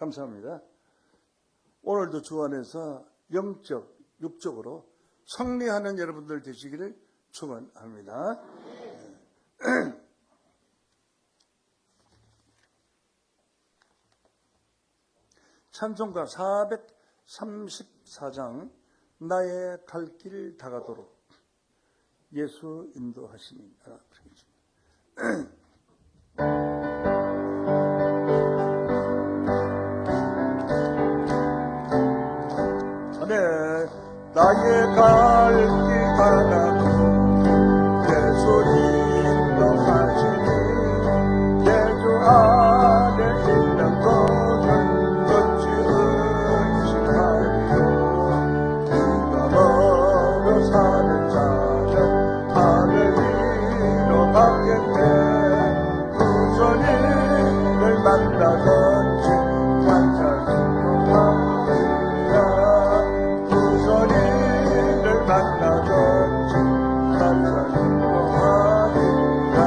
감사합니다. 오늘도 주 안에서 영적, 육적으로 승리하는 여러분들 되시기를 축원합니다. 찬송가 434장 나의 갈 길 다가도록 예수 인도하시니라. 나의 갈 길 다가도록 예수 인도하시니 예수 안에 있는 것은 어찌 의심하리요. 네가 멀어 사는 자는 하늘 위로 가겠네. 그 소리를 만나든지 환상스러워하리라. 그 소리를 만나든지 환상스러워하리라.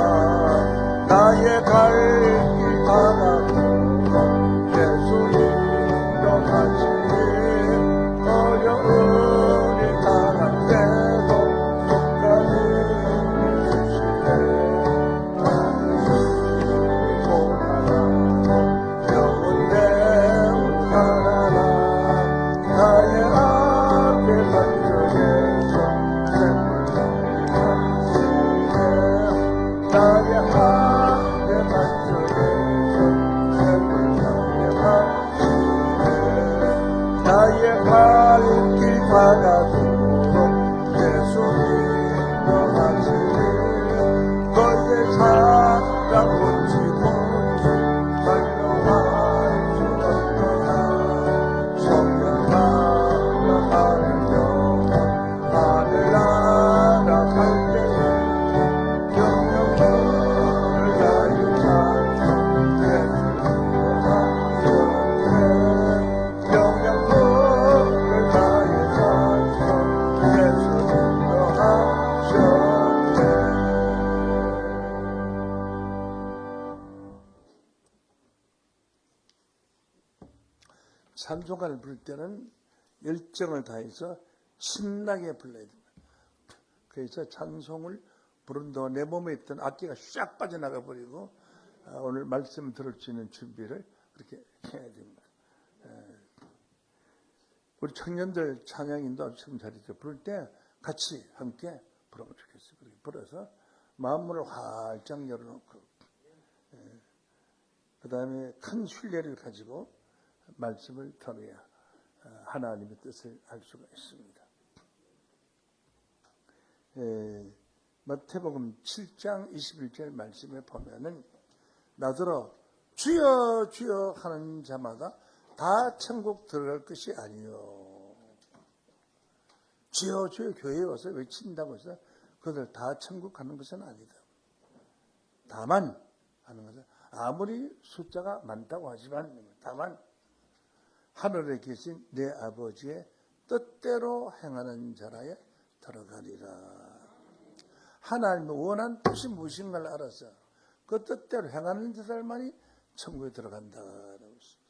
나의 갈 길 다가도록 예수 인도하시니 어려운 일 당할 때도 속가는 주시네. 고하라 영원 내운 하나라. 나의 앞에 반석에서 샘물 하시네. 나의 앞에 반석에서 샘물 하시네. 나의 갈 길 다가도록 예수 인도하시니 너의 사랑 묻지 못지 설명할 수 없도다. 성령 나아가는 영혼 하늘 날아갈 때에 영영을 다해 찬송 예수 인도하시네. 영영을 다해 찬송 예수 인도하시네. 찬송가를 부를 때는 열정을 다해서 신나게 불러야 됩니다. 그래서 찬송을 부른 동안 내 몸에 있던 악기가 쫙 빠져나가 버리고 오늘 말씀 들을 수 있는 준비를 그렇게 해야 됩니다. 우리 청년들 찬양인도 참 잘했죠. 부를 때 같이 함께 부르면 좋겠어요. 그렇게 불어서 마음문을 활짝 열어놓고 그 다음에 큰 신뢰를 가지고 말씀을 들어야 하나님의 뜻을 알 수가 있습니다. 마태복음 7장 21절 말씀에 보면은 나더러 주여 주여 하는 자마다 다 천국 들어갈 것이 아니요. 주여 주여 교회에 와서 외친다고 해서 그들 다 천국 가는 것은 아니다. 다만 하는 것은 아무리 숫자가 많다고 하지만 다만 하늘에 계신 내 아버지의 뜻대로 행하는 자라에 들어가리라. 하나님의 원한 뜻이 무엇인가를 알아서 그 뜻대로 행하는 자들만이 천국에 들어간다라고 했습니다.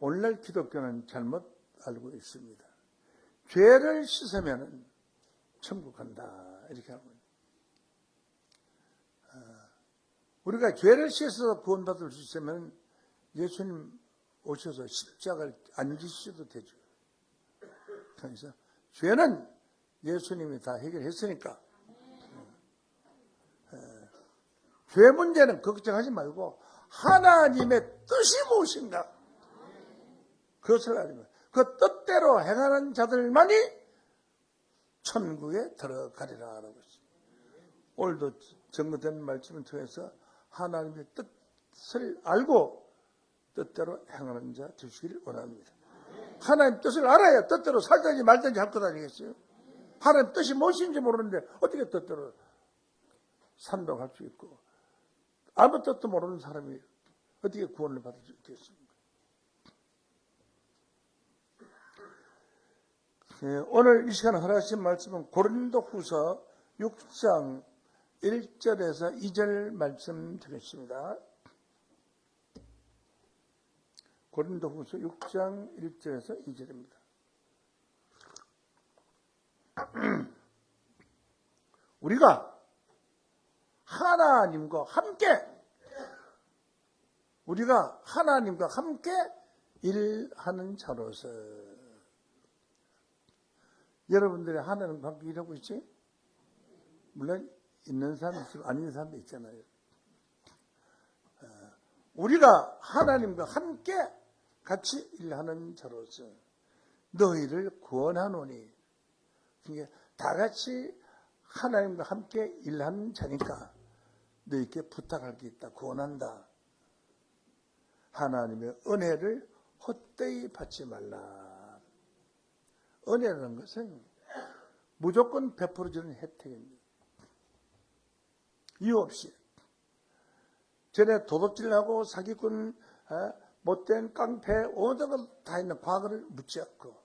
오늘날 기독교는 잘못 알고 있습니다. 죄를 씻으면 천국 간다 이렇게 하고 우리가 죄를 씻어서 구원받을 수 있으면 예수님 오셔서 십자가를 안 지셔도 되죠. 그래서 죄는 예수님이 다 해결했으니까 죄 문제는 걱정하지 말고 하나님의 뜻이 무엇인가 그것을 알면 그 뜻대로 행하는 자들만이 천국에 들어가리라 라고 했습니다. 오늘도 증거된 말씀을 통해서 하나님의 뜻을 알고 뜻대로 행하는 자 되시기를 원합니다. 하나님 뜻을 알아야 뜻대로 살든지 말든지 할 것 아니겠어요? 하나님 뜻이 무엇인지 모르는데 어떻게 뜻대로 산다고 할 수 있고 아무 뜻도 모르는 사람이 어떻게 구원을 받을 수 있겠습니까? 오늘 이 시간에 허락하신 말씀은 고린도후서 6장 1절에서 2절 말씀 드리겠습니다. 고린도후서 6장 1절에서 2절입니다. 우리가 하나님과 함께 일하는 자로서, 여러분들이 하나님과 함께 일하고 있지? 물론 있는 사람이 있고 아닌 사람도 있잖아요. 우리가 하나님과 함께 같이 일하는 자로서 너희를 구원하노니, 그러니까 다 같이 하나님과 함께 일하는 자니까 너희께 부탁할 게 있다. 구원한다. 하나님의 은혜를 헛되이 받지 말라. 은혜라는 것은 무조건 베풀어주는 혜택입니다. 이유 없이. 전에 도둑질하고 사기꾼, 못된 깡패, 모든 걸 다 있는 과거를 묻지 않고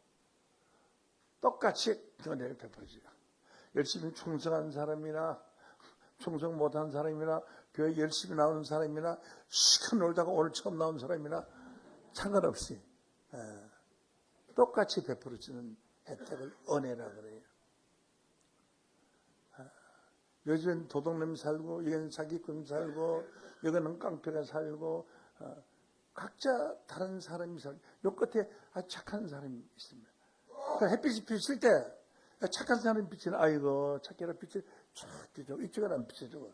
똑같이 은혜를 베풀어줘요. 열심히 충성한 사람이나 충성 못한 사람이나 교회 열심히 나오는 사람이나 시간 놀다가 오늘 처음 나온 사람이나 상관없이 똑같이 베풀어주는 혜택을 은혜라 그래요. 요즘 도둑놈 살고, 여기는 사기꾼 살고, 여기는 깡패가 살고, 각자 다른 사람이 살고, 요 끝에 착한 사람이 있습니다. 햇빛이 비칠 때 착한 사람이 비치는, 아이고 착해라 빛을 쫙 비춰, 이쪽은 안 비춰주고,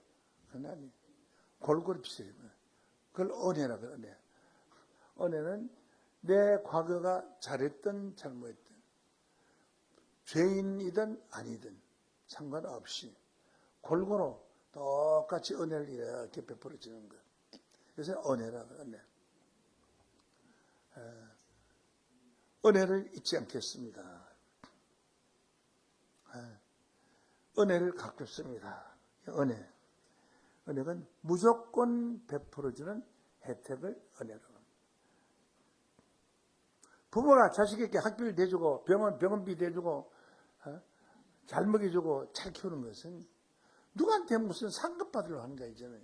그건 아니, 골고루 비춰주고, 그걸 은혜라 그래. 은혜. 은혜는 내 과거가 잘했든 잘못했든, 죄인이든 아니든 상관없이 골고루 똑같이 은혜를 이렇게 베풀어주는 것. 그래서 은혜라 그래. 은혜. 은혜를 잊지 않겠습니다. 은혜를 갖겠습니다. 은혜. 은혜는 무조건 베풀어주는 혜택을 은혜라고 합니다. 부모가 자식에게 학비를 대주고 병원비 대주고 잘 먹여주고 잘 키우는 것은 누구한테 무슨 상급 받으려고 하는 거 있잖아요.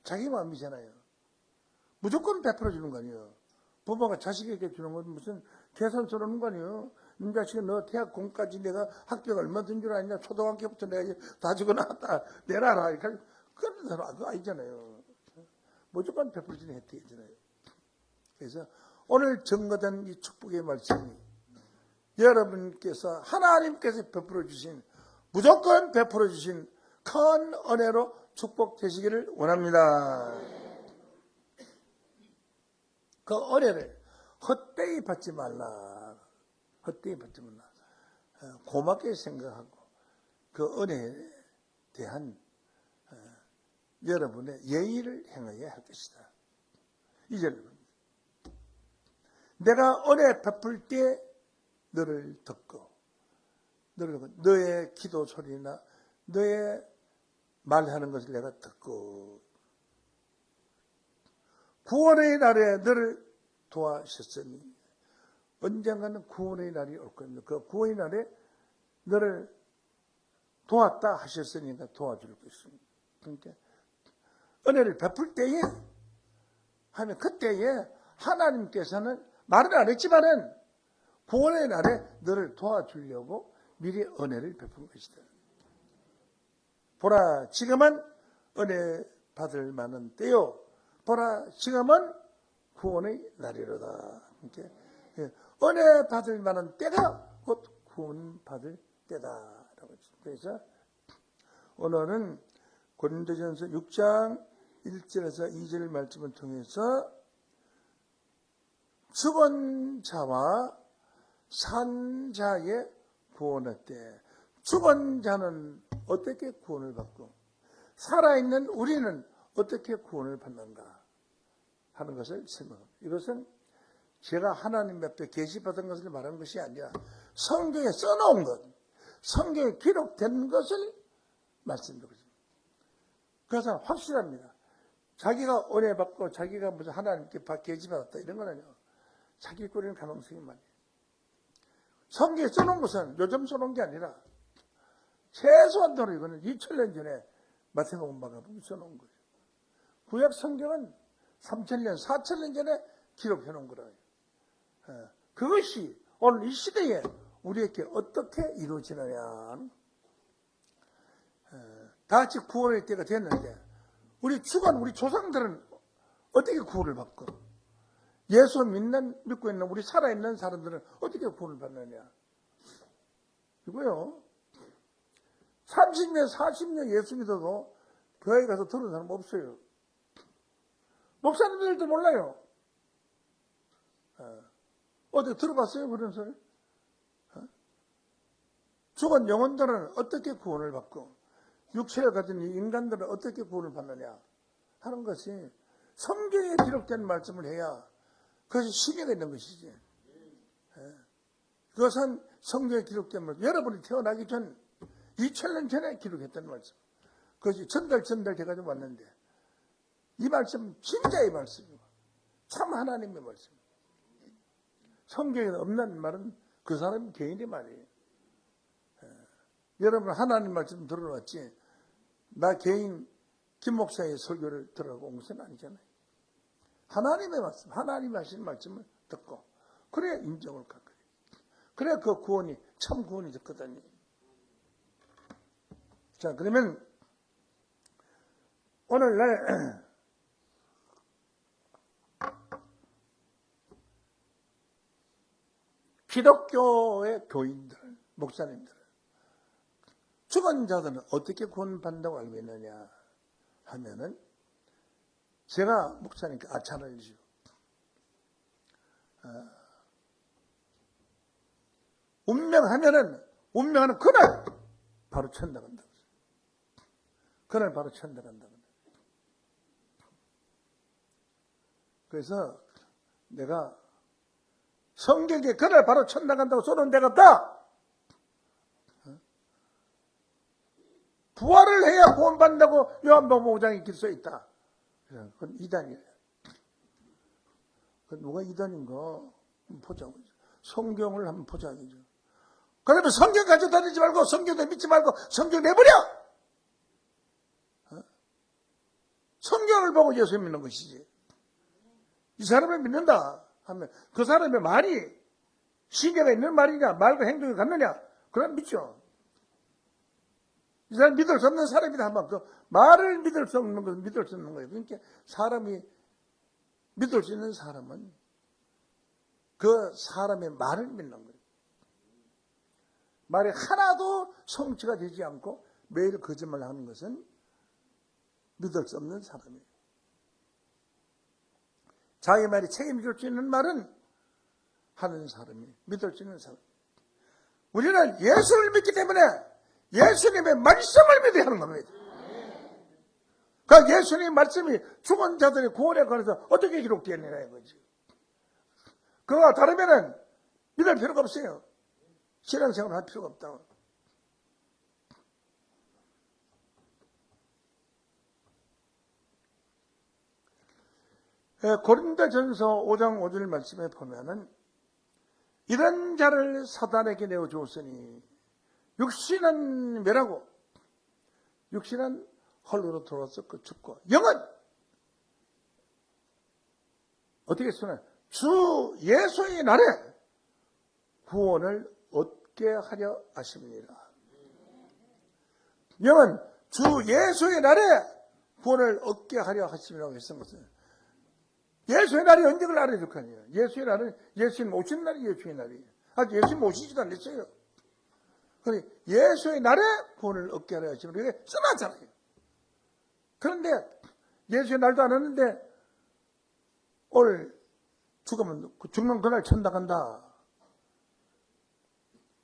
자기 마음이잖아요. 무조건 베풀어주는 거 아니에요. 부모가 자식에게 주는 건 무슨 계산서러는 거 아니에요. 이 자식아, 너 대학 공까지 내가 학비가 얼마 든 줄 아냐? 초등학교부터 내가 다 주고 나왔다. 내놔라. 그런 사람 아니잖아요. 무조건 베풀어주는 혜택이잖아요. 그래서 오늘 증거된 이 축복의 말씀이 여러분께서 하나님께서 베풀어 주신, 무조건 베풀어 주신 큰 은혜로 축복되시기를 원합니다. 그 은혜를 헛되이 받지 말라. 헛되이 받지 말라. 고맙게 생각하고 그 은혜에 대한 여러분의 예의를 행해야 할 것이다. 이제는 내가 은혜 베풀 때 너를 듣고, 너의 기도 소리나 너의 말하는 것을 내가 듣고, 구원의 날에 너를 도와주셨으니 언젠가는 구원의 날이 올 겁니다. 그 구원의 날에 너를 도왔다 하셨으니까 도와줄 것입니다. 그러니까 은혜를 베풀 때에 하면 그때에 하나님께서는 말은 안 했지만은 구원의 날에 너를 도와주려고 미리 은혜를 베푼 것이다. 보라, 지금은 은혜 받을 만한 때요. 보라, 지금은 구원의 날이로다. 이렇게 은혜 받을 만한 때가 곧 구원 받을 때다라고 했습니다. 그래서 오늘은 고린도전서 6장 1절에서 2절 말씀을 통해서 죽은 자와 산 자의 구원의 때, 죽은 자는 어떻게 구원을 받고 살아있는 우리는 어떻게 구원을 받는가 하는 것을 설명합니다. 이것은 제가 하나님 앞에 계시받은 것을 말하는 것이 아니라 성경에 써놓은 것, 성경에 기록된 것을 말씀드리고 있습니다. 그래서 확실합니다. 자기가 은혜 받고 자기가 무슨 하나님께 계시받았다 이런 건 아니에요. 자기 꾸리는 가능성이 많아요. 성경에 써놓은 것은 요즘 써놓은 게 아니라 최소한도로 이거는 2000년 전에 마태복음 써놓은 거예요. 구약 성경은 3000년, 4000년 전에 기록해 놓은 거라요. 그것이 오늘 이 시대에 우리에게 어떻게 이루어지느냐. 다 같이 구원의 때가 됐는데 우리 죽은 우리 조상들은 어떻게 구원을 받고 예수 믿고 있는 우리 살아있는 사람들은 어떻게 구원을 받느냐. 이거요. 30년 40년 예수 믿어도 교회 가서 들은 사람 없어요. 목사님들도 몰라요. 어디 들어봤어요? 그런 소리? 죽은 영혼들은 어떻게 구원을 받고 육체를 가진 인간들은 어떻게 구원을 받느냐 하는 것이 성경에 기록된 말씀을 해야 그것이 신뢰가 있는 것이지. 그것은 성경에 기록된 말씀. 여러분이 태어나기 전 2000년 전에 기록했던 말씀. 그것이 전달돼가지고 왔는데 이 말씀 진짜의 말씀이고 참 하나님의 말씀. 성경에 없는 말은 그 사람 개인의 말이에요. 여러분 하나님 말씀 들어왔지 나 개인 김 목사의 설교를 들어가고 온 것은 아니잖아요. 하나님의 말씀, 하나님이 하신 말씀을 듣고 그래야 인정을 갖고 그래야 그 구원이 참 구원이 됐거든요. 자, 그러면 오늘날 기독교의 교인들, 목사님들 죽은 자들은 어떻게 구원받는다고 알고 있느냐 하면은 제가 목사님께 아차를 주고 운명하는 그날 바로 천당 간다. 그날 바로 천당 간다. 그래서 내가 성경에 그날 바로 천당 간다고 쏘는 데가 없다. 부활을 해야 구원받는다고 요한복음 5장에 이렇게 써 있다. 그건 이단이에요. 누가 이단인가? 한번 보자고. 성경을 한번 보자고죠. 그러면 성경 가지고 다니지 말고 성경도 믿지 말고 성경 내버려! 성경을 보고 예수 믿는 것이지. 이 사람을 믿는다 하면 그 사람의 말이 신뢰가 있는 말이냐 말과 행동이 같느냐 그럼 믿죠. 이 사람 믿을 수 없는 사람이다 하면 그 말을 믿을 수 없는 것은 믿을 수 없는 거예요. 그러니까 사람이 믿을 수 있는 사람은 그 사람의 말을 믿는 거예요. 말이 하나도 성취가 되지 않고 매일 거짓말을 하는 것은 믿을 수 없는 사람이에요. 자기 말이 책임질 수 있는 말은 하는 사람이 믿을 수 있는 사람. 우리는 예수를 믿기 때문에 예수님의 말씀을 믿어야 하는 겁니다. 그 예수님의 말씀이 죽은 자들의 구원에 관해서 어떻게 기록되느냐 이거지. 그거와 다르면은 믿을 필요가 없어요. 신앙생활을 할 필요가 없다. 고린도전서 5장 5절 말씀에 보면은 이런 자를 사단에게 내어 주었으니 육신은 멸하고 육신은 헐로 돌아서 죽고 영은 어떻게 쓰나 주 예수의 날에 구원을 얻게 하려 하십니다. 영은 주 예수의 날에 구원을 얻게 하려 하심이라고 했던 것은 예수의 날이 언제 그걸 알아야 될 거 아니에요. 예수의 날은 예수님 오신 날이 예수의 날이에요. 아직 예수님 오시지도 않았어요. 그러니 예수의 날에 구원을 얻게 하려 하시면 이게 써놨잖아요. 그런데 예수의 날도 안 왔는데 오늘 죽는 그날 천당 간다.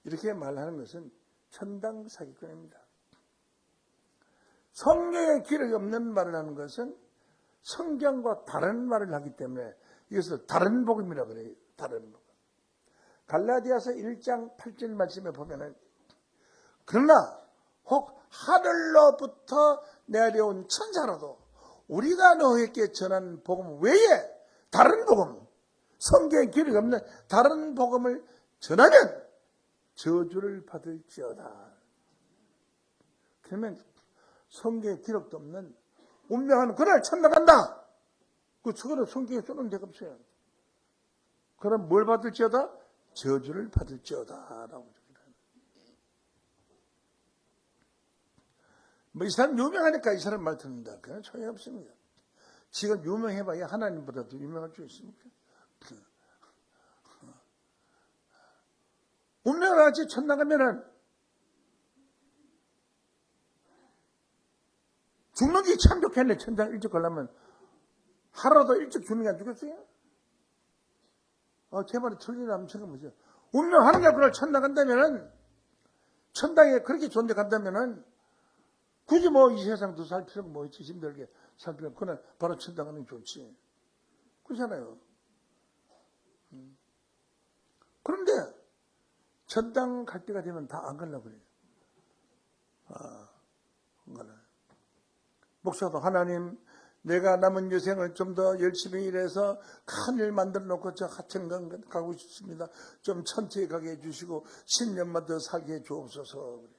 이렇게 말하는 것은 천당 사기꾼입니다. 성경에 기록이 없는 말을 하는 것은 성경과 다른 말을 하기 때문에 이것을 다른 복음이라고 그래요. 다른 복음. 갈라디아서 1장 8절 말씀에 보면은 그러나 혹 하늘로부터 내려온 천사라도 우리가 너에게 전한 복음 외에 다른 복음, 성경에 기록이 없는 다른 복음을 전하면 저주를 받을지어다. 그러면 성경에 기록도 없는 운명하는 그날 천당 간다. 그거는 성경에 써놓은 데가 없어요. 그럼 뭘 받을지어다? 저주를 받을지어다 라고. 뭐 이 사람 유명하니까 이 사람 말 듣는다. 그건 소용없습니다. 지금 유명해봐야 하나님보다도 유명할 수 있습니까? 운명을 하지 천당 가면은 죽는 게 참 좋겠네. 천당 일찍 가려면 하루도 일찍 죽는 게 안 죽겠어요? 제 말이 틀리나 한번 생각해보세요. 운명하는 게 그걸 천당 간다면은 천당에 그렇게 좋은 데 간다면은 굳이 뭐 이 세상도 살 필요가 뭐 있지, 힘들게 살 필요가 없고, 그냥 바로 천당 가는 게 좋지. 그렇잖아요. 그런데 천당 갈 때가 되면 다 안 가려고 그래요. 안 가려고. 목사도 하나님, 내가 남은 여생을 좀 더 열심히 일해서 큰 일 만들어 놓고 저 하천강 가고 싶습니다. 좀 천천히 가게 해주시고 10년만 더 살게 해 주옵소서. 그래.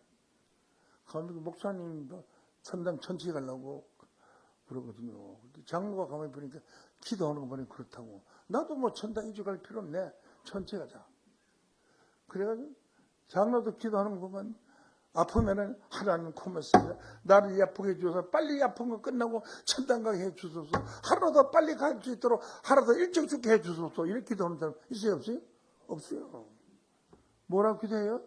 목사님도 천당 천천히 가려고 그러거든요. 장로가 가만히 보니까 기도하는 거 보니까 그렇다고. 나도 뭐 천당 이주 갈 필요 없네. 천천히 가자. 그래가지고 장로도 기도하는 거 보면 아프면은 하나님 고맙습니다. 나를 이 아프게 해주셔서 빨리 이 아픈 거 끝나고 천당 가게 해주소서. 하루 더 빨리 갈 수 있도록 하루 더 일찍 죽게 해주소서. 이렇게 기도하는 사람 있어요? 없어요? 없어요. 뭐라고 기도해요?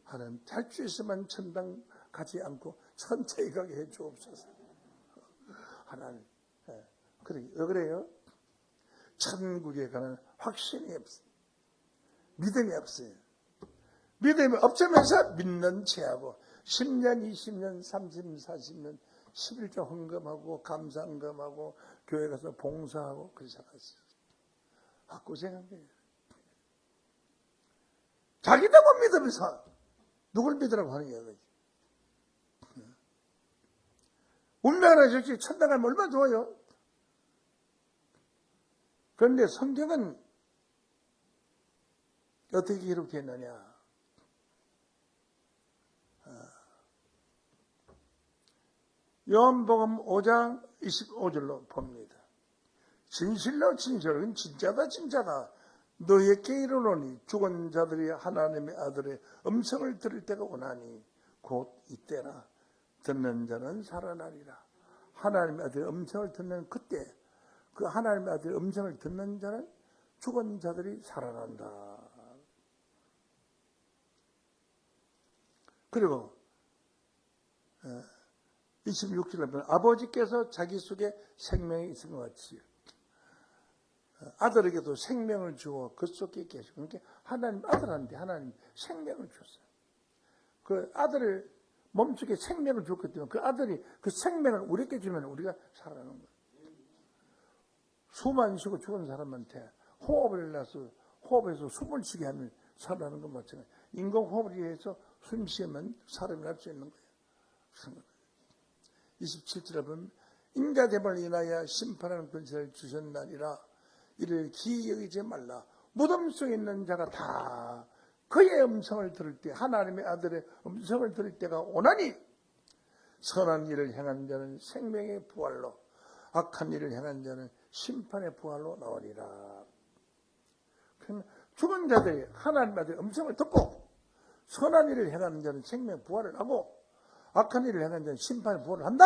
하나님 잘 수 있으면 천당 가지 않고 천천히 가게 해주옵소서. 하나님. 그래, 왜 그래요? 천국에 가는 확신이 없어요. 믿음이 없어요. 믿음이 없으면서 믿는 체하고 10년, 20년, 30, 40년 11조 헌금하고 감사헌금하고 교회 가서 봉사하고 그렇게 살았어요. 고생한 거예요. 자기도 못 믿으면서 누굴 믿으라고 하는 거예요. 운명을 하실지 천당 가면 얼마나 좋아요. 그런데 성경은 어떻게 기록되어 있느냐. 요한복음 5장 25절로 봅니다. 진실로 진실은 진짜다 진짜다. 너희에게 이르노니 죽은 자들이 하나님의 아들의 음성을 들을 때가 오나니 곧 이때라. 듣는 자는 살아나리라. 하나님의 아들의 음성을 듣는 그때 그 하나님의 아들의 음성을 듣는 자는 죽은 자들이 살아난다. 그리고 26절에 보면 아버지께서 자기 속에 생명이 있은 것 같이 아들에게도 생명을 주어 그 속에 계시고, 그러니까 하나님 아들한테 하나님 생명을 줬어요. 그 아들을 몸속에 생명을 줬기 때문에 그 아들이 그 생명을 우리에게 주면 우리가 살아나는 거예요. 숨 안 쉬고 죽은 사람한테 호흡을 내서 호흡에서 숨을 쉬게 하면 살아나는 것 마찬가지. 인공호흡을 위해서 숨 쉬면 사람이 날 수 있는 거예요. 27절에 보면 인자됨을 인하여 심판하는 권세를 주셨나니라. 이를 기이 여기지 말라. 무덤 속에 있는 자가 다 그의 음성을 들을 때 하나님의 아들의 음성을 들을 때가 오나니 선한 일을 행한 자는 생명의 부활로 악한 일을 행한 자는 심판의 부활로 나오리라. 그러면 죽은 자들이 하나님의 아들의 음성을 듣고 선한 일을 행하는 자는 생명의 부활을 하고 악한 일을 행한 자는 심판의 부활을 한다.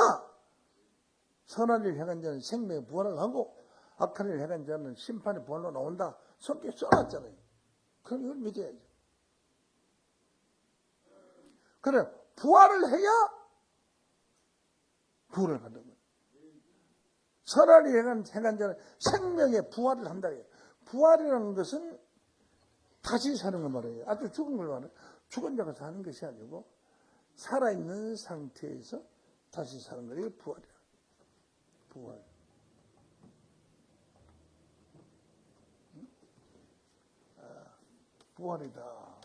선한 일을 행한 자는 생명의 부활을 하고 악한 일을 행한 자는 심판의 부활로 나온다. 성경에 써놨잖아요. 그럼 이걸 믿어야죠. 그래, 부활을 해야 부활을 한다는 거예요. 선한 일을 행한 자는 생명의 부활을 한다. 부활이라는 것은 다시 사는 걸 말해요. 아주 죽은 걸 말해요. 죽은 자가 사는 것이 아니고 살아있는 상태에서 다시 사는 거예요. 이게 부활이야. 부활. 부활이다.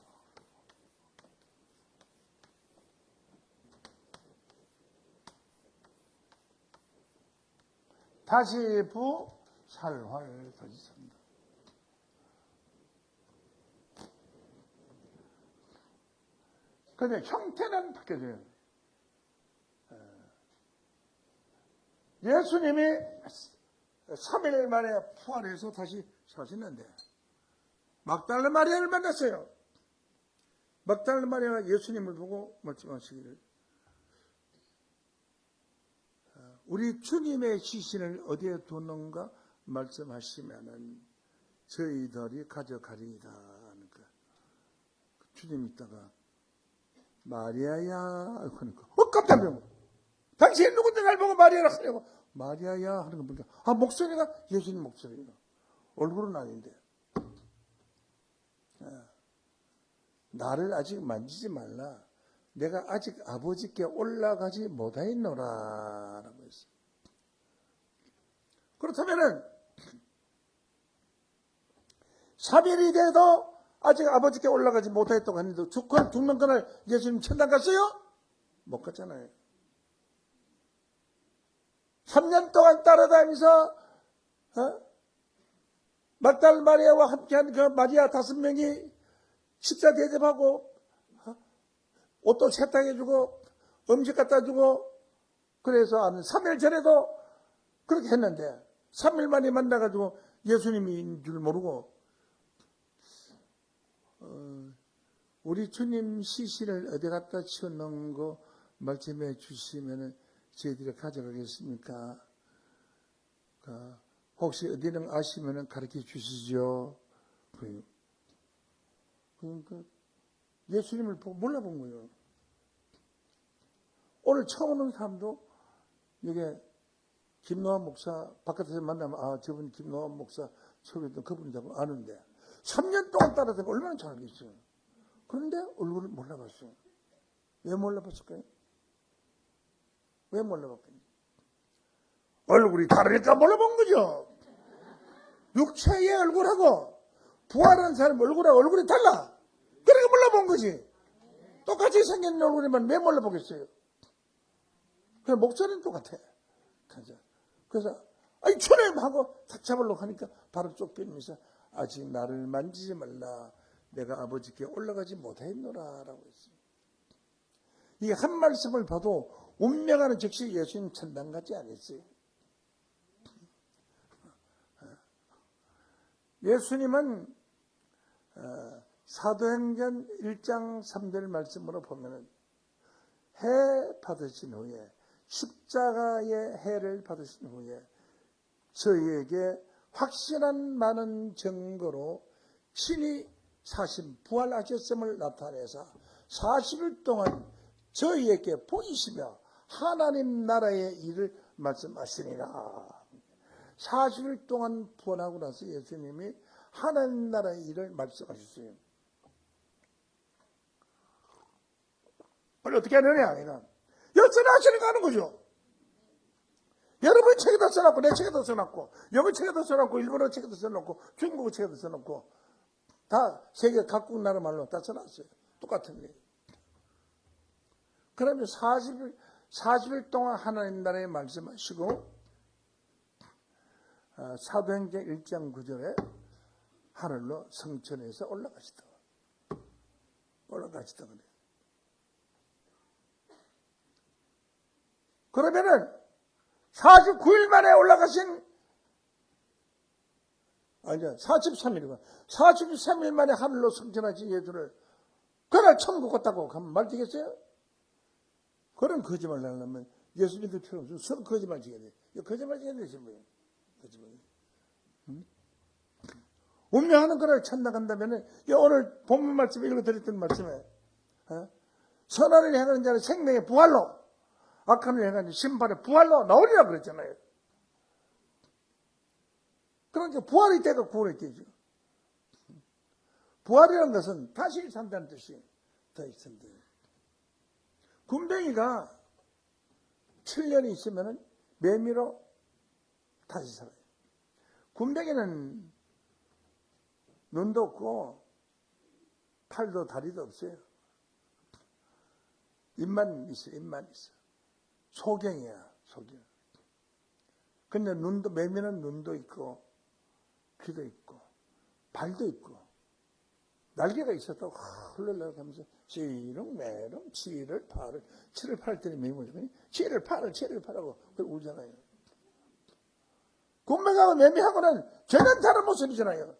다시 살활 다시 산다. 그런데 형태는 바뀌어져요. 예수님이 3일 만에 부활해서 다시 사시는데 막달라 마리아를 만났어요. 막달라 마리아가 예수님을 보고 말씀하시기를, 우리 주님의 시신을 어디에 두는가 말씀하시면은 저희들이 가져가리이다 하는 거. 주님이 있다가 마리아야 그러니까 깜짝 놀랐어. 당신이 누군데 날 보고 마리아라 하냐고. 마리아야 하는 거 보니까 목소리가 예수님 목소리가, 얼굴은 아닌데. 나를 아직 만지지 말라. 내가 아직 아버지께 올라가지 못하였노라 라고 했어요. 그렇다면은 3일이 돼도 아직 아버지께 올라가지 못하였다고 하는데 죽는 그날 예수님 천당 갔어요? 못 갔잖아요. 3년 동안 따라다니면서 막달 마리아와 함께한 그 마리아 5명이 식사 대접하고 옷도 세탁해주고 음식 갖다주고, 그래서 3일 전에도 그렇게 했는데 3일 만에 만나가지고 예수님인 줄 모르고 우리 주님 시신을 어디 갖다 치워놓은 거 말씀해 주시면 저희들이 가져가겠습니까? 혹시 어디는 아시면 가르쳐 주시죠. 그러니까 예수님을 보고 몰라본 거예요. 오늘 처음 오는 사람도 이게 김노한 목사 바깥에서 만나면 저분 김노한 목사 소개했던 그분이라고 아는데 3년 동안 따라다니면 얼마나 잘 알겠어요. 그런데 얼굴을 몰라봤어요. 왜 몰라봤을까요? 왜 몰라봤겠냐? 얼굴이 다르니까 몰라본 거죠. 육체의 얼굴하고 부활한 사람 얼굴하고 얼굴이 달라. 그러니까 몰라본 거지. 똑같이 생긴 얼굴이면 왜 몰라보겠어요? 그냥 목소리는 똑같아. 그래서 주님하고 탁 잡으려고 하니까 바로 쫓겨면서 아직 나를 만지지 말라. 내가 아버지께 올라가지 못했노라 라고 했어요. 이 한 말씀을 봐도 운명하는 즉시 예수님 천당 가지 않았어요. 예수님은 사도행전 1장 3절 말씀으로 보면은 해 받으신 후에, 십자가의 해를 받으신 후에 저희에게 확실한 많은 증거로 신이 사신 부활하셨음을 나타내서 40일 동안 저희에게 보이시며 하나님 나라의 일을 말씀하시니라. 40일 동안 부활하고 나서 예수님이 하나님 나라의 일을 말씀하셨어요. 어떻게 하느냐? 여기서 하시니까 하는 거죠. 여러분의 책에다 써놨고, 내 책에다 써놨고, 영어 책에다 써놨고, 일본어 책에다 써놨고, 중국어 책에다 써놨고, 다 세계 각국 나라 말로 다 써놨어요. 똑같은 일. 그러면 40일 동안 하나님 나라에 말씀하시고, 사도행전 1장 9절에 하늘로 성천에서 올라가시다 그래요. 그러면은 49일 만에 올라가신, 아니요, 43일이고 43일 만에 하늘로 성천하신 예수를 그날 천국 갔다고 하면 말 되겠어요? 그런 거짓말 하려면 예수 믿을 필요 없어요. 서로 거짓말 지어야 돼요. 거짓말 지어야 되지 뭐예요. 거짓말. 운명하는 거를 찾나간다면 오늘 본문 말씀 읽어드렸던 말씀에 선한을 행하는 자는 생명의 부활로, 악한 일을 행하는 심판의 부활로 나오리라 그랬잖아요. 그러니까 부활이 때가 구원이 되죠. 부활이라는 것은 다시 산다는 뜻이 더 있습니다. 군뱅이가 7년이 있으면 매미로 다시 살아요. 군뱅이는 눈도 없고 팔도 다리도 없어요. 입만 있어. 소경이야, 소경. 근데 매미는 눈도 있고 귀도 있고 발도 있고 날개가 있어도 흘러나가 하면서 지릉매릉 7을 8을 7을 8을 때는 매미죠. 7을 8하고 울잖아요. 군뱅이하고 매미하고는 전혀 다른 모습이잖아요.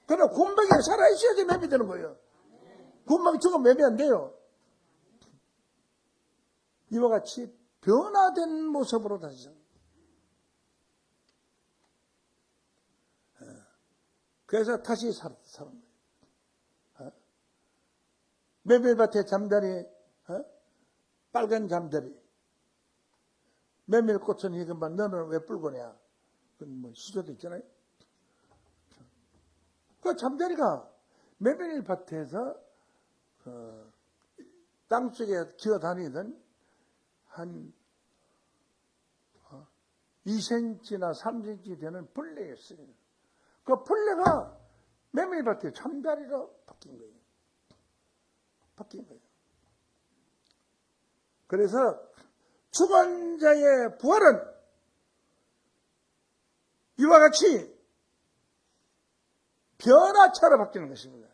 그러나 구원받기 살아있어야지 매매 되는 거예요. 구원받기 죽으면 매매 안 돼요. 이와 같이 변화된 모습으로 다시 삽니다. 그래서 다시 사는 거예요. 메밀밭에 잠자리, 빨간 잠자리. 메밀꽃은 이것만 너는 왜 붉으냐? 그건 뭐 시조도 있잖아요. 그 잠자리가 메밀밭에서 땅속에 기어다니던 한 2cm나 3cm 되는 벌레였어요. 그 벌레가 메밀밭에 잠자리로 바뀐 거예요. 바뀐 거예요. 그래서 죽은 자의 부활은 이와 같이 변화차로 바뀌는 것입니다.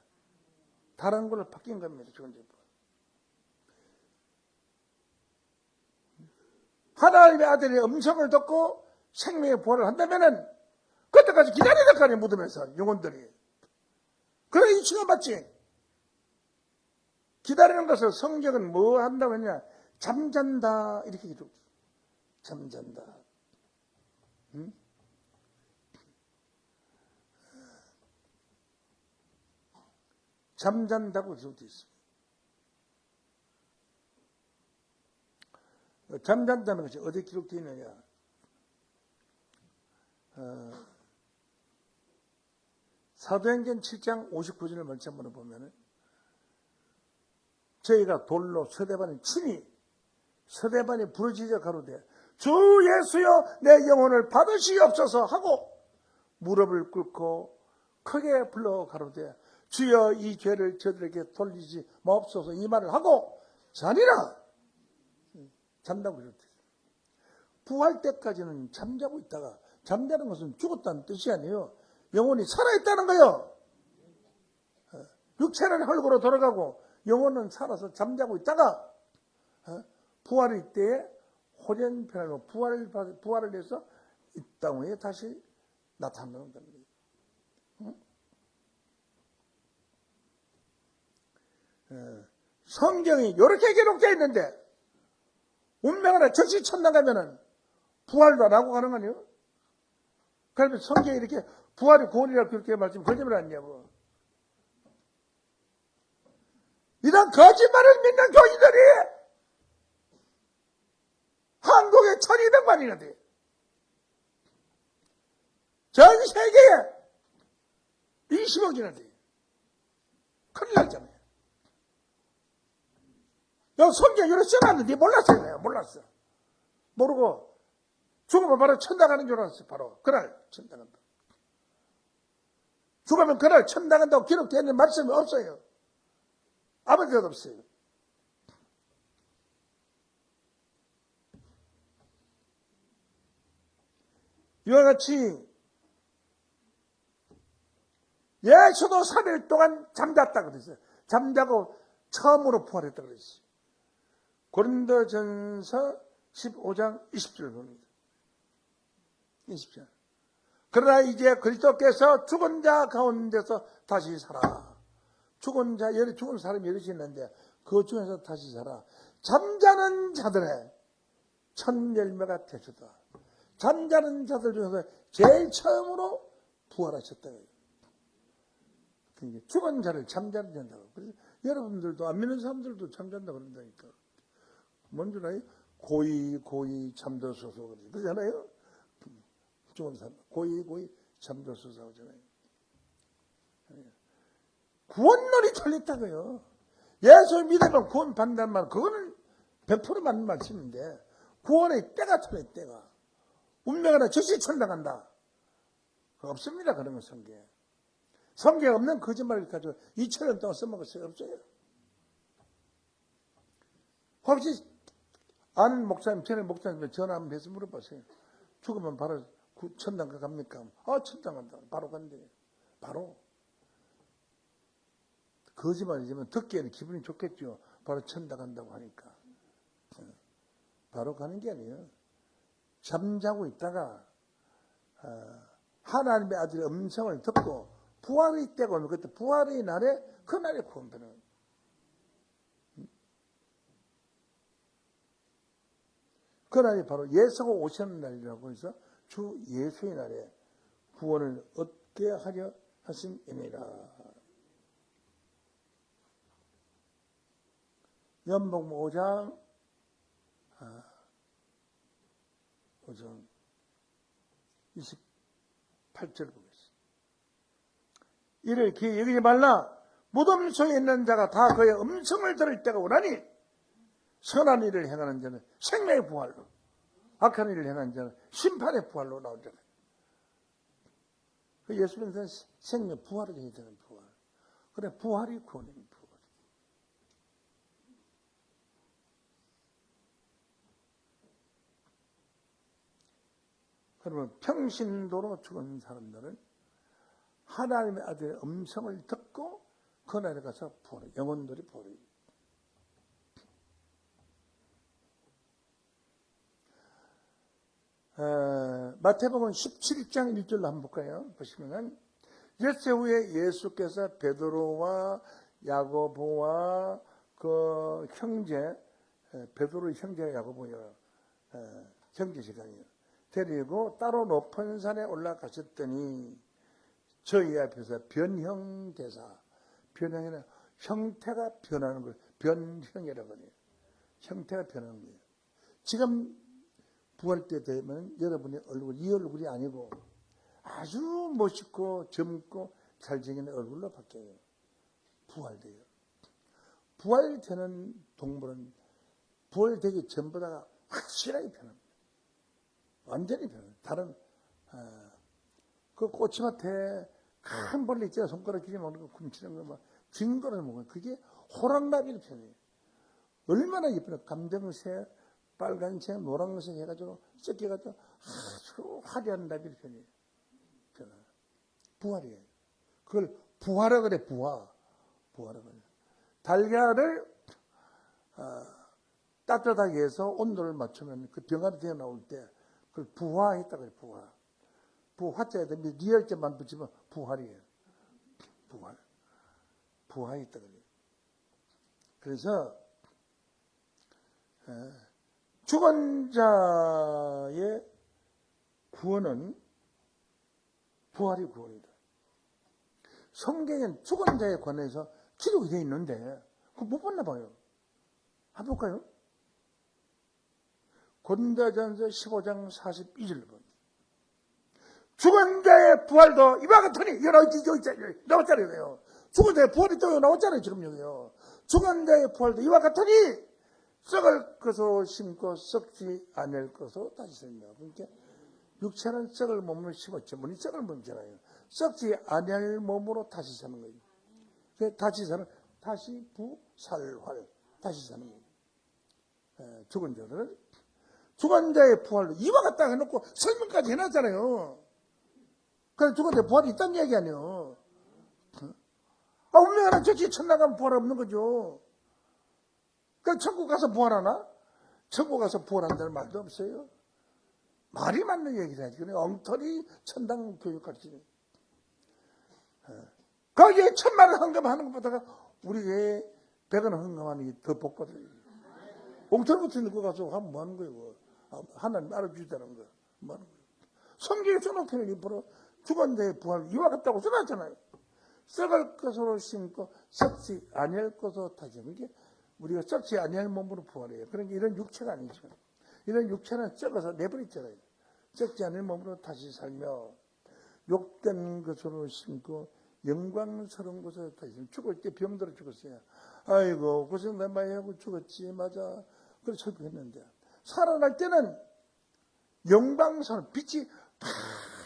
다른 걸로 바뀐 겁니다. 죽은 자의 부활. 하나님의 아들의 음성을 듣고 생명의 부활을 한다면은 그때까지 기다리는 거 아니에요, 무덤에서, 영혼들이. 그래, 이 시간 받지. 기다리는 것을 성경은 뭐 한다고 했냐? 잠잔다, 이렇게 기록. 잠잔다. 응? 잠잔다고 기록되어 있습니다. 잠잔다는 것이 어디에 기록되어 있느냐? 사도행전 7장 59절을 먼저 한번 보면은 저희가 돌로 서대반을 치니 서대반이 부르짖어 가로되 주 예수여 내 영혼을 받으시옵소서 하고 무릎을 꿇고 크게 불러 가로되 주여 이 죄를 저들에게 돌리지 마옵소서 이 말을 하고 자니라 잠자고 그랬대요. 부활 때까지는 잠자고 있다가 잠자는 것은 죽었다는 뜻이 아니에요. 영혼이 살아있다는 거예요. 육체는 헐고로 돌아가고 영혼은 살아서 잠자고 있다가 부활일 때에 호련편하고 부활을 해서 이 땅에 다시 나타나는 겁니다. 성경이 이렇게 기록되어 있는데 운명하나 즉시 천당 가면은 부활도 안 하고 가는 거 아니에요? 그러면 성경이 이렇게 부활이 구원이라고 그렇게 말씀 거짓말 아니냐고. 이런 거짓말을 믿는 교인들이 한국에 1200만이나 돼. 전 세계에 20억이나 돼. 큰일 났잖아요. 여기 성경에 이렇게 써놨는데 몰랐어요. 내가 몰랐어. 모르고 죽으면 바로 천당 가는 줄 알았어요. 바로 그날 천당 간다. 죽으면 그날 천당 간다고 기록되어 있는 말씀이 없어요. 아무 데도 없어요. 이와 같이 예수도 3일 동안 잠잤다고 그랬어요. 잠자고 처음으로 부활했다고 그랬어요. 고린도전서 15장 20절 봅니다. 20절. 그러나 이제 그리스도께서 죽은 자 가운데서 다시 살아. 죽은 사람이 여럿이 있는데 그 중에서 다시 살아. 잠자는 자들의 첫 열매가 되셨다. 잠자는 자들 중에서 제일 처음으로 부활하셨다. 그러니까 죽은 자를 잠자는 자라고. 그래서 여러분들도 안 믿는 사람들도 잠잔다고 그런다니까. 뭔 줄 알아요? 고이 잠들소서 그러잖아요. 죽은 사람 고이 잠들소서 하잖아요. 구원론이 틀렸다고요. 예수 믿으면 구원 받는다는 말 그거는 100% 맞는 말씀인데 구원의 때가 틀린 때가 운명하나 즉시 천당 간다. 없습니다. 그런 건 성경에. 성경에 없는 거짓말을 가지고 2000년 동안 써먹었어요. 없어요. 혹시 아는 목사님, 전에 목사님 전화 한번 해서 물어보세요. 죽으면 바로 천당 갑니까? 천당 간다. 바로 간대. 바로. 거짓말이지만 듣기에는 기분이 좋겠죠. 바로 천당 간다고 하니까. 바로 가는 게 아니에요. 잠자고 있다가 하나님의 아들의 음성을 듣고 부활의 때가 오면 그때 부활의 날에 그날에 구원받는 거예요. 그날이 바로 예수가 오시는 날이라고 해서 주 예수의 날에 구원을 얻게 하려 하심이니라. 연복음 5장 28절 보겠습니다. 이를 기히 여기지 말라. 무덤 속에 있는 자가 다 그의 음성을 들을 때가 오나니 선한 일을 행하는 자는 생명의 부활로, 악한 일을 행하는 자는 심판의 부활로 나오잖아요. 그 예수님은 생명 부활을 해야 되는 부활. 그래, 부활이 구원입니다. 부활. 그러면 평신도로 죽은 사람들은 하나님의 아들의 음성을 듣고 그 날에 가서 부활해, 영혼들이 부활해요. 마태복음 17장 1절로 한번 볼까요? 보시면은 엿새 후에 예수께서 베드로와 야고보와 그 형제, 베드로의 형제 야고보요, 형제시간이요, 데리고 따로 높은 산에 올라가셨더니 저희 앞에서 변형대사, 변형이란 형태가 변하는 거예요. 변형이라고 해요. 형태가 변하는 거예요. 지금 부활 때 되면 여러분의 얼굴, 이 얼굴이 아니고 아주 멋있고 젊고 잘생긴 얼굴로 바뀌어요. 부활돼요. 부활되는 동물은 부활되기 전보다가 확실하게 변합니다. 완전히 변합니다. 다른 그 꼬치밭에 큰 벌레 있잖아요. 손가락 끼지 먹는 거, 굶치는 거, 막 증거를 먹어요. 그게 호랑나비를 변해요. 얼마나 예쁘나. 감정색, 빨간색, 노란색 해가지고 섞여가지고 아주 화려한 나비를 변해요. 부활이에요. 그걸 부활하 그래. 부활하 그래. 달걀을 따뜻하게 해서 온도를 맞추면 그 병아리 되어 나올 때 그걸 부화했다 그래. 부화자에다 리얼자만 붙이면 부활이에요. 부화했다 그래. 그래서 죽은 자의 구원은 부활이 구원이다. 성경엔 죽은 자에 관해서 기록이 되어 있는데 그거 못 봤나 봐요. 한번 볼까요? 고린도전서 15장 42절 본 죽은 자의 부활도 이와 같으니 이거 나왔잖아요. 죽은 자의 부활이 또 나왔잖아요. 지금 여기요. 죽은 자의 부활도 이와 같으니 썩을 것으로 심고 썩지 않을 것으로 다시 섭니다. 그러니까 육체는 썩을 몸을 심었죠. 몸이 썩을 몸이잖아요. 썩지 않을 몸으로 다시 사는 거예요. 다시 사는, 다시 부살활, 다시 사는 거예요. 죽은 자들은 죽은 자의 부활로 이와 같다 해놓고 설명까지 해놨잖아요. 그래서 죽은 자의 부활이 있다는 얘기 아니에요. 운명하나 저기 천나가면 부활 없는 거죠. 그럼 천국 가서 부활하나? 천국 가서 부활한다는 말도 없어요. 말이 맞는 얘기를 하지. 그냥 엉터리 천당 교육 가르치는. 거기에 1,000만 원 헌금하는 것보다가 우리 왜 100원 헌금하는 게 더 복받아요. 엉터리 같은 거 가서 하면 뭐 하는 거예요? 하나님 알아주시다는 거. 뭐 하는 거예요? 성경에 써놓기는 일부러 죽은 자의 부활 이와 같다고 써놨잖아요. 썩을 것으로 심고 썩지 아니할 것으로 다지는 게 우리가 썩지 아니할 몸으로 부활해요. 그러니까 이런 육체가 아니죠. 이런 육체는 썩어서 내버렸잖아요. 썩지 않을 몸으로 다시 살며 욕된 것으로 심고 영광스러운 것으로 다시 살며 죽을 때 병들어 죽었어요. 아이고 고생 많이 하고 죽었지. 맞아. 그래서 철부했는데 살아날 때는 영광스러운 빛이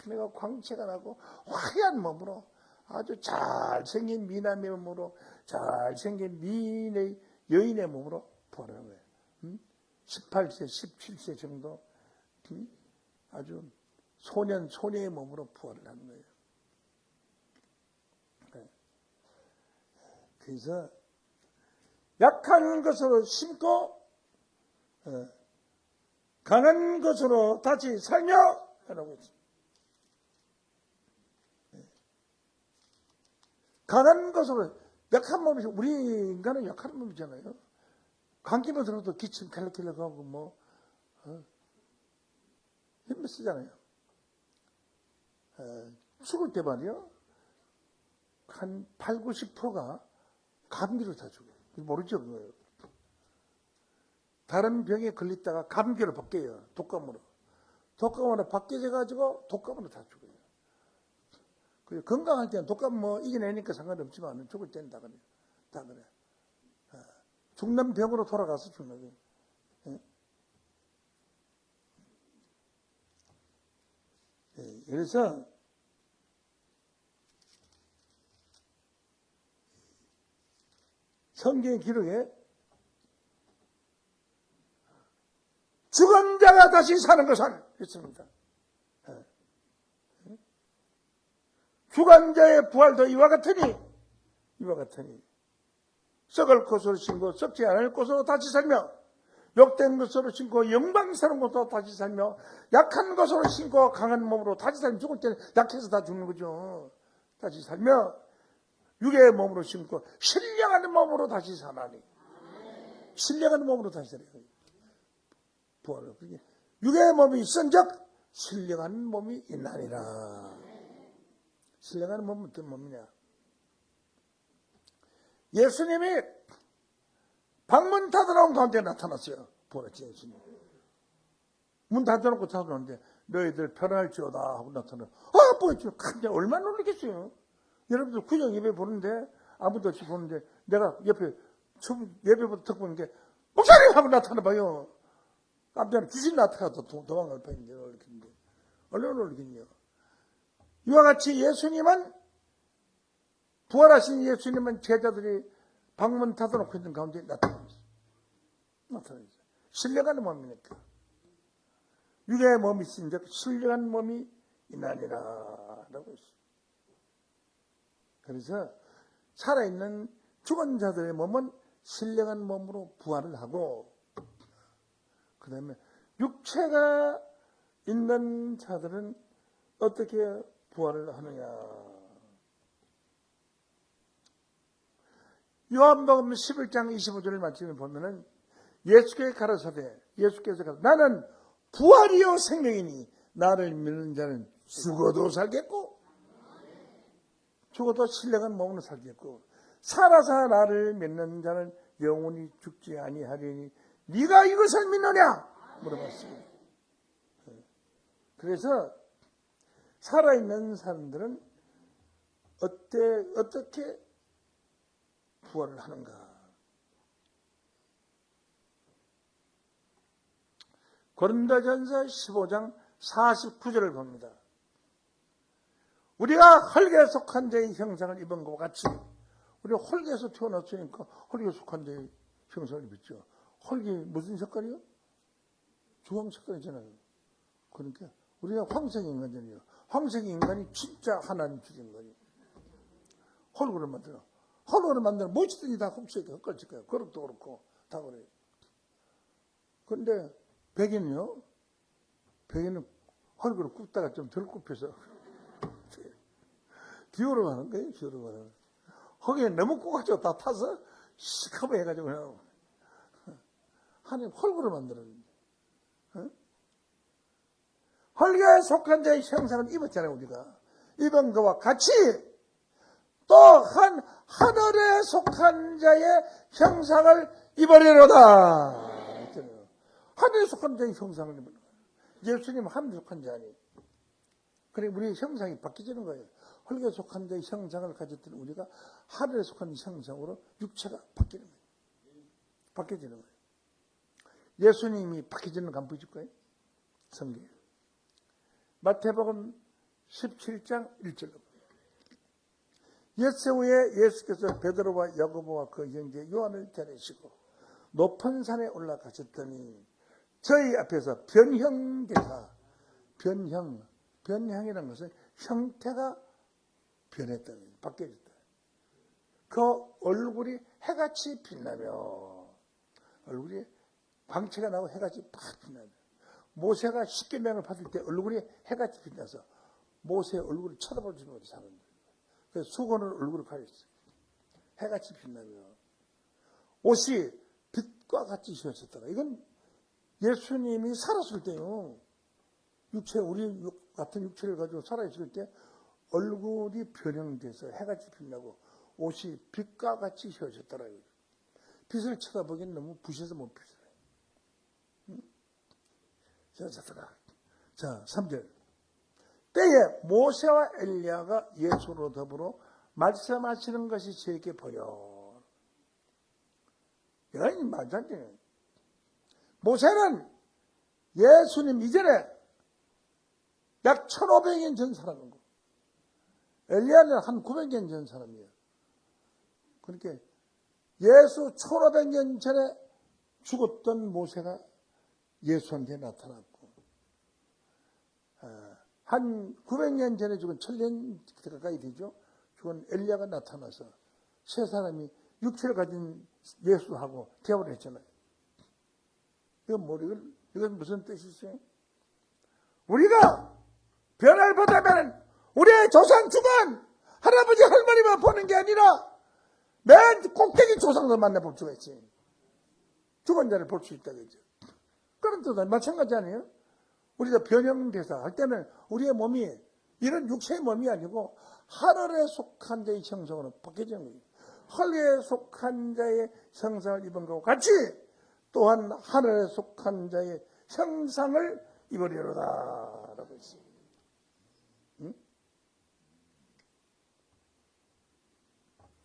내가 광채가 나고 화려한 몸으로 아주 잘생긴 미남의 몸으로 잘생긴 미인의 여인의 몸으로 부활하는 거예요. 18세, 17세 정도 아주 소녀의 몸으로 부활을 하는 거예요. 그래서 약한 것으로 심고 강한 것으로 다시 살며 라고 했습니다. 강한 것으로 약한 몸이 우리 인간은 약한 몸이잖아요. 감기만 들어도 기침 캘럭캘럭하고 뭐 힘을 쓰잖아요. 죽을 때 말이요. 한 8, 90%가 감기로 다 죽어요. 모르죠, 그거예요. 다른 병에 걸렸다가 감기로 바뀌어요. 독감으로. 독감으로 바뀌어져가지고 독감으로 다 죽어요. 그리고 건강할 때는 독감 뭐 이겨내니까 상관없지만 죽을 때는 다 그래요. 다 그래. 죽는 병으로 돌아가서 죽는 거예요. 그래서 성경 기록에 죽은 자가 다시 사는 것은 있습니다. 죽은 자의 부활도 이와 같으니 썩을 것으로 신고 썩지 않을 것으로 다시 살며 욕된 것으로 신고 영광스러운 것으로 다시 살며 약한 것으로 신고 강한 몸으로 다시 살며 죽을 때는 약해서 다 죽는 거죠. 다시 살며 육의 몸으로 신고 신령한 몸으로 다시 사나니 신령한 몸으로 다시 살아요. 부활을. 육의 몸이 있은즉 신령한 몸이 있나니라. 신령한 몸은 어떤 몸이냐? 예수님이 방문 닫아놓은 가운데 나타났어요. 부활하신 예수님. 문 닫아놓고 찾아오는데 너희들 편할지어다 하고 나타나요. 뭐였죠? 얼마나 놀라겠어요. 여러분들 구정 예배 보는데 아무도 없이 보는데 내가 옆에 예배부터 듣고 보는 게 목사님 하고 나타나봐요. 깜짝 귀신 나타나도 도망갈 뻔인데 놀라겠는데 얼마나 놀라겠냐. 이와 같이 예수님은 부활하신 예수님은 제자들이 방문 닫아놓고 있는 가운데 나타났어요. 신령한 몸이니까. 육의 몸이 있은즉 신령한 몸이 있나니라 라고 했어요. 그래서 살아있는 죽은 자들의 몸은 신령한 몸으로 부활을 하고 그 다음에 육체가 있는 자들은 어떻게 부활을 하느냐. 요한복음 11장 25절을 마치면 보면은 예수께서 가라사대 나는 부활이요 생명이니 나를 믿는 자는 죽어도 살겠고 죽어도 신령한 몸으로 살겠고 살아서 나를 믿는 자는 영원히 죽지 아니하리니 네가 이것을 믿느냐 물어봤습니다. 그래서 살아있는 사람들은 어떻게 부활을 하는가. 고린도전서 15장 49절을 봅니다. 우리가 흙에 속한 자의 형상을 입은 것과 같이 우리가 흙에서 태어났으니까 흙에 속한 자의 형상을 입었죠. 흙이 무슨 색깔이요? 주황 색깔이잖아요. 그러니까 우리가 황색 인간이에요. 황색 인간이 진짜 하나님 주신 인간이에요. 흙으로 만들어. 흙으로 만들면 무엇이든지 다 흙색이 흙걸칠 거예요. 그릇도 그렇고 다 그래요. 그런데 백인은요? 백인은 흙으로 굽다가 좀 덜 굽혀서 비오로 가는 거예요. 비오로 가는 거예요. 흙에 너무 굽가지고 다 타서 시커먼 해가지고 그냥 하나님 흙으로 만들었는데 흙에 속한 자의 형상을 입었잖아요. 우리가 입은 것과 같이 또 하늘에 속한 자의 형상을 입으려다. 하늘에 속한 자의 형상을 입으려. 예수님은 하늘에 속한 자니. 그래 우리의 형상이 바뀌지는 거예요. 흙에 속한 자의 형상을 가졌던 우리가 하늘에 속한 형상으로 육체가 바뀌는 거예요. 바뀌어지는 거예요. 예수님이 바뀌어지는 거 안 보여줄 거예요? 성경에. 마태복음 17장 1절로. 예수 후에 예수께서 베드로와 야고보와 그 형제 요한을 데리시고 높은 산에 올라가셨더니 저희 앞에서 변형되사 변형이라는 것은 형태가 변했다. 바뀌어졌다. 그 얼굴이 해같이 빛나며 얼굴이 광채가 나고 해같이 팍 빛나며 모세가 십계명을 받을 때 얼굴이 해같이 빛나서 모세의 얼굴을 쳐다보지 못한 사람들. 그 수건을 얼굴에 가렸어요. 해같이 빛나며 옷이 빛과 같이 휘어졌더라. 이건 예수님이 살았을 때요. 우리 같은 육체를 가지고 살아있을 때 얼굴이 변형돼서 해같이 빛나고 옷이 빛과 같이 휘어졌더라. 빛을 쳐다보기엔 너무 부셔서 못 비춰요. 휘어졌더라. 자, 3절. 때에 모세와 엘리야가 예수로 더불어 말씀하시는 것이 저에게 보여. 이건 말도 안 돼요. 모세는 예수님 이전에 약 1500년 전 사람이고 엘리야는 한 900년 전 사람이에요. 그러니까 예수 1500년 전에 죽었던 모세가 예수한테 나타났고 한 900년 전에 죽은 1000년 가까이 되죠. 죽은 엘리야가 나타나서 세 사람이 육체를 가진 예수하고 대화를 했잖아요. 이건 무슨 뜻이죠? 우리가 변화를 보다면 우리의 조상 죽은 할아버지 할머니만 보는 게 아니라 맨 꼭대기 조상도 만나볼 수가 있지. 죽은 자를 볼 수 있다 그죠. 그런 뜻은 마찬가지 아니에요? 우리가 변형돼서 할 때는 우리의 몸이 이런 육체의 몸이 아니고 하늘에 속한 자의 형상으로 바뀌어지는 거예요. 하늘에 속한 자의 형상을 입은 것과 같이 또한 하늘에 속한 자의 형상을 입으리로다 라고 했어요. 응?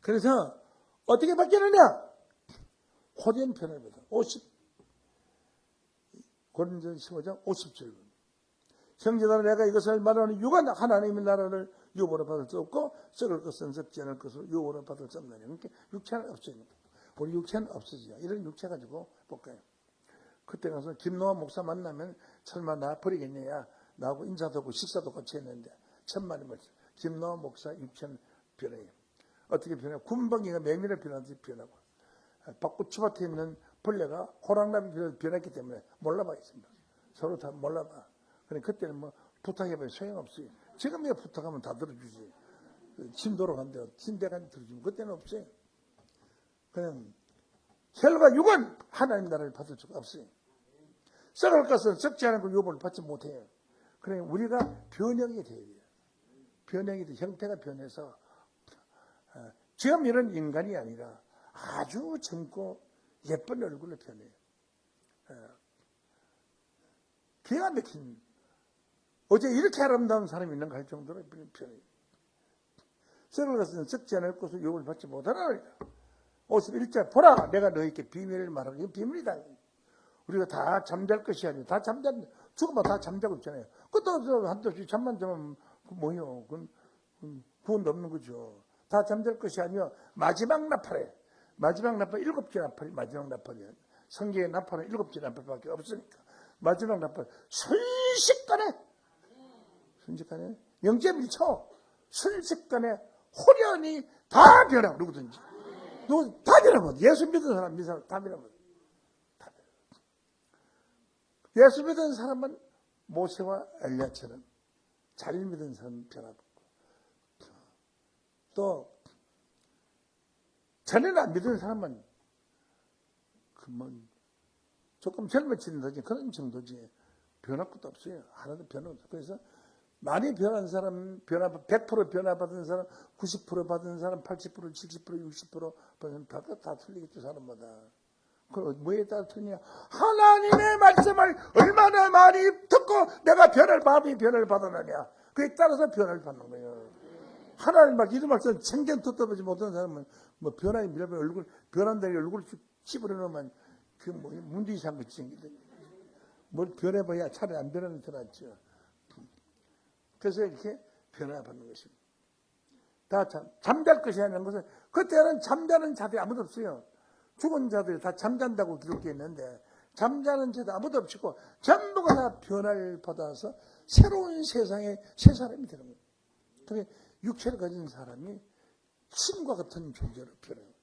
그래서 어떻게 바뀌느냐? 호된 편을 보다. 고린도전서 15장 50절. 형제들아 내가 이것을 말하는 유가 하나님의 나라를 유보로 받을 수 없고 썩을 것은 썩지 않을 것으로 유보로 받을 수 없느냐. 그러니까 육체는 없어요. 우리 육체는 없어지죠. 이런 육체 가지고 볼까요? 그때 가서 김노아 목사 만나면 설마 나 버리겠냐. 나하고 인사도 하고 식사도 같이 했는데 천만의 말씀. 김노아 목사 육체는 변해요. 어떻게 변해요? 군방이가 매미를 변하듯이 변하고 밭에 있는 벌레가 호랑나비 변했기 때문에 몰라봐 있습니다. 서로 다 몰라봐. 그래 그때는 뭐 부탁해봐야 소용없어요. 지금 내가 부탁하면 다 들어주지. 침도로 간대요. 침대까지 들어주면 그때는 없어요. 그냥 혈과 육은 하나님 나라를 받을 수가 없어요. 썩을 것은 썩지 않은 걸 유보를 받지 못해요. 그래 우리가 변형이 돼야 돼요. 변형이 돼 형태가 변해서 지금 이런 인간이 아니라 아주 젊고 예쁜 얼굴로 변해요. 기가 막힌 어제 이렇게 아름다운 사람이 있는가 할 정도로 변해요. 썩을 것은 썩지 않을 것을 유보를 받지 못하라. 51절 보라 내가 너희에게 비밀을 말하고 이건 비밀이다. 우리가 다 잠잘 것이 아니고 다 잠잔 죽으면 다 잠자고 있잖아요. 그것도 한두 잠만 자면 뭐요? 그건 구원도 없는 거죠. 다 잠잘 것이 아니요 마지막 나팔에 마지막 나팔 7개 나팔이 마지막 나팔이에요. 성경의 나팔은 7개 나팔밖에 없으니까 마지막 나팔 순식간에 0.1초 순식간에 호련히 다 변하고 누구든지 다 변하거든. 예수 믿는 사람 다 변하거든. 예수 믿는 사람은 모세와 엘리야처럼 잘 믿은 사람은 변하고 또 전에는 안 믿은 사람은 조금 젊어지는 거지 그런 정도지 변할 것도 없어요. 하나도 변화 없어요. 그래서 많이 변한 사람, 100% 변화받은 사람, 90% 받은 사람, 80%, 70%, 60% 받은 사람 다 틀리겠죠. 사람마다. 그럼 뭐에 따라 틀리냐? 하나님의 말씀을 얼마나 많이 듣고 내가 마음이 변화를 받아내냐. 그에 따라서 변화를 받는 거예요. 하나님 막 이런 말씀 생전 듣다보지 못하는 사람은 뭐 변화에 밀어보면 얼굴 변한다니 얼굴을 씹으려 놓으면 그 뭐 문제 이상한 것이 생기거든요. 뭘 변해봐야 차라리 안 변하는 게 더 낫죠. 그래서 이렇게 변화받는 것입니다. 다 잠잘 것이 아니라는 것은 그때는 잠자는 자들이 아무도 없어요. 죽은 자들이 다 잠잔다고 기록되어 있는데 잠자는 자들 아무도 없고 전부가 다 변화를 받아서 새로운 세상의 새 사람이 되는 거예요. 그게 육체를 가진 사람이 신과 같은 존재로 변해요.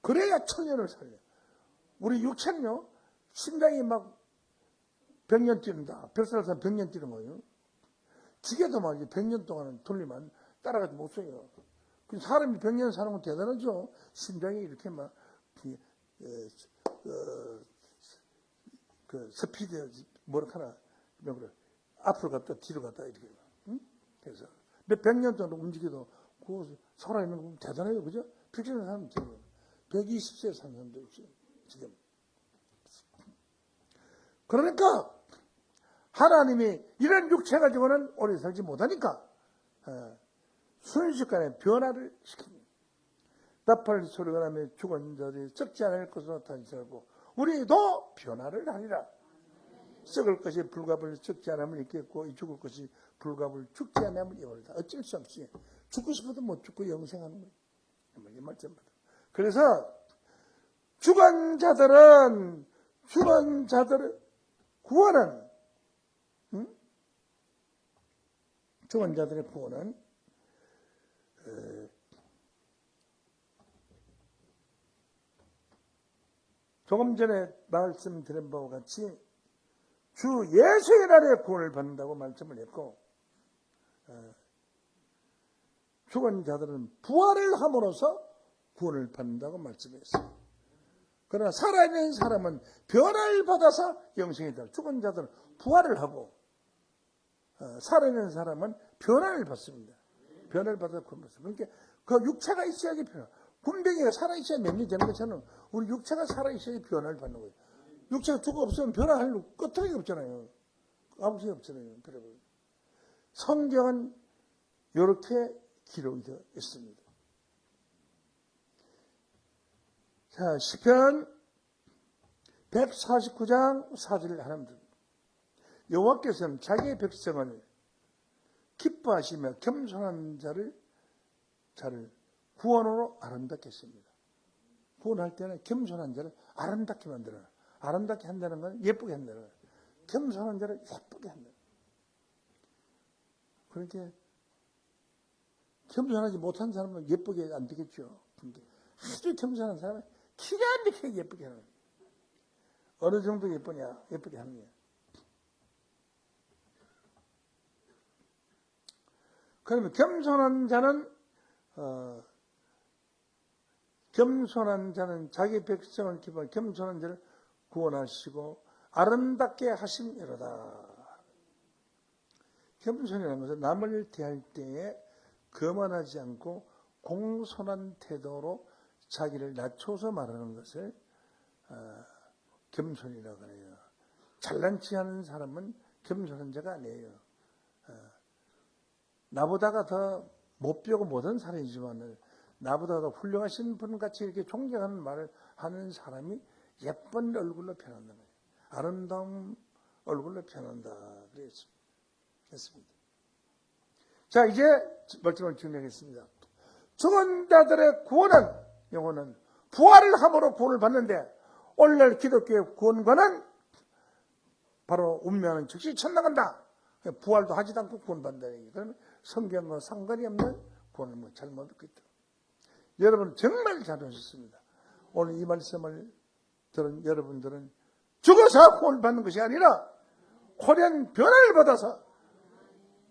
그래야 천년을 살려요. 우리 육체는요, 심장이 막 100년 뛰는다. 뱃살 사람 100년 뛰는 거예요. 기계도 막 100년 동안 돌리면 따라가지 못해요. 그 사람이 100년 사는 건 대단하죠. 심장이 이렇게 막 스피드 뭐라 하나 앞으로 갔다 뒤로 갔다 이렇게. 응? 그래서 몇 100년 동안 움직여도 그 살아있는 거 보면 대단해요, 그죠? 100년 사는 사람 120세 사는 사람도 있어요, 지금. 그러니까 하나님이 이런 육체 가지고는 오래 살지 못하니까 순식간에 변화를 시킵니다. 나팔 소리가 나면 죽은 자들이 썩지 않을 것으로 탄생하고 우리도 변화를 하리라. 썩을 것이 불갑을 썩지 않으면 있겠고 이 죽을 것이 불갑을 죽지 않으면 이월다. 어쩔 수 없이 죽고 싶어도 못 죽고 영생하는 거예요. 이 말씀입니다. 그래서 죽은 자들의 구원은 죽은 자들의 구원은 조금 전에 말씀드린 바와 같이 주 예수의 날에 구원을 받는다고 말씀을 했고 죽은 자들은 부활을 함으로써 구원을 받는다고 말씀했어요. 그러나 살아있는 사람은 변화를 받아서 영생이 다. 죽은 자들은 부활을 하고 살아있는 사람은 변화를 받습니다. 변화를 받아서 구원을 받습니다. 그러니까 그 육체가 있어야지 변화. 군뱅이가 살아있어야 몇 년 되는 것처럼 우리 육체가 살아있어야 변화를 받는 거예요. 육체가 죽어 없으면 변화할 끄트리가 없잖아요. 아무 게 없잖아요. 성경은 이렇게 기록이 되어 있습니다. 자, 시편 149장 4절을 하나님 여호와께서는 자기의 백성을 기뻐하시며 겸손한 자를 구원으로 아름답게 했습니다. 구원할 때는 겸손한 자를 아름답게 만들어라. 아름답게 한다는 건 예쁘게 한다는 거예요. 겸손한 자를 예쁘게 한다. 그러니까 겸손하지 못한 사람은 예쁘게 안 되겠죠. 아주 겸손한 사람은 기가 막히게 예쁘게 하는 거예요. 어느 정도 예쁘냐? 예쁘게 하는 거예요. 그러면 겸손한 자는 자기 백성을 기뻐 겸손한 자를 구원하시고 아름답게 하심이로다. 겸손이라는 것은 남을 대할 때에 거만하지 않고 공손한 태도로 자기를 낮춰서 말하는 것을 겸손이라고 해요. 잘난 체 하는 사람은 겸손한 자가 아니에요. 나보다가 더 못 배우고 못한 사람이지만 나보다 더 훌륭하신 분같이 이렇게 존경하는 말을 하는 사람이 예쁜 얼굴로 변한다는 거예요. 아름다운 얼굴로 변한다. 그랬습니다. 자, 이제 말씀을 정리하겠습니다. 죽은 자들의 구원은, 영혼은 부활을 함으로 구원을 받는데 오늘날 기독교의 구원과는 바로 운명은 즉시 천당한다. 부활도 하지도 않고 구원받는다는 얘기예요. 그러면 성경과 상관이 없는 구원을 잘못 듣고 있다. 여러분 정말 잘 오셨습니다. 오늘 이 말씀을 들은 여러분들은 죽어서 구원을 받는 것이 아니라 호련 변화를 받아서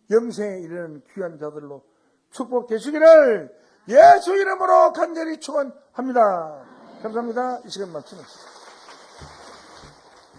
영생에 이르는 귀한 자들로 축복되시기를 예수 이름으로 간절히 축원합니다. 감사합니다. 이 시간 마치겠습니다.